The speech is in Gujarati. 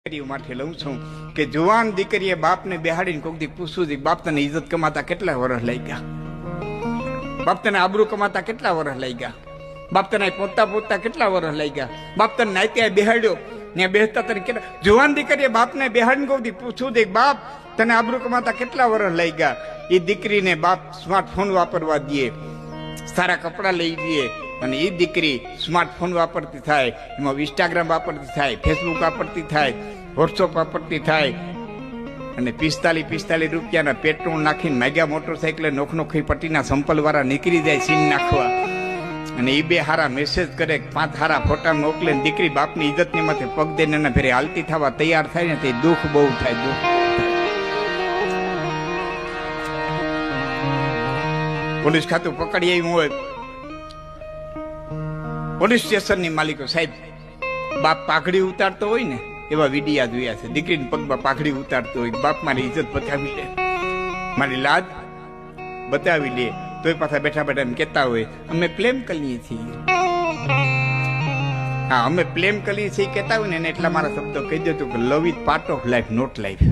માટે લઉં છું કે જુવાન દીકરીએ બાપને બેહાડીને કોક દી પૂછવું છે, બાપ તને ઇજ્જત કમાતા કેટલા વર્ષ લઈ ગયા, બાપ તને આબરૂ કમાતા કેટલા વર્ષ લઈ ગયા, બાપ તને પોતા પોતા કેટલા વર્ષ લઈ ગયા, બાપ તને નાત્યા બેહાડ્યો ને બેસતા તને કેટલા. જુવાન દીકરીએ બાપને બેહાડીને કોક દી પૂછવું છે, બાપ તને આબરૂ કમાતા કેટલા વર્ષ લઈ ગયા. એ દીકરીને બાપ સ્માર્ટફોન વાપરવા દે, સારા કપડાં લઈ દે, અને એ દીકરી સ્માર્ટફોન વાપરતી થાય, એમાં ઇન્સ્ટાગ્રામ વાપરતી થાય, ફેસબુક વાપરતી થાય, વોટ્સઅપ વાપરતી થાય, અને 45 રૂપિયાના પેટ્રોલ નાખીને મેગા મોટરસાઇકલે નોખી પટ્ટીના સંપલ વાળા નીકળી જાય સીન નાખવા, અને એ બે હારા મેસેજ કરે, 5 હારા ફોટા મોકલે, દીકરી બાપની ઇજ્જતની માથે પગ દઈને એના ફેરે હાલતી થવા તૈયાર થાય ને તે દુઃખ બહુ થાય. દુઃખ પોલીસ ખાતું પકડી આવ્યું હોય, પોલીસ સ્ટેશનની માલિકો સાહેબ બાપ પાઘડી ઉતારતો હોય ને એવા વિડિયા જોયા છે. દીકરીને પગમાં પાઘડી ઉતારતો હોય, બાપ મારી ઇજ્જત બતાવી લે, મારી લાજ બતાવી લે, તોય પાછા બેઠા બેઠા એમ કહેતા હોય અમે પ્રેમ કરીએ છીએ. હા, અમે પ્રેમ કરીએ છીએ કહેતા હોય ને એટલા મારા શબ્દો કહી દેતું કે love is part of life, not life.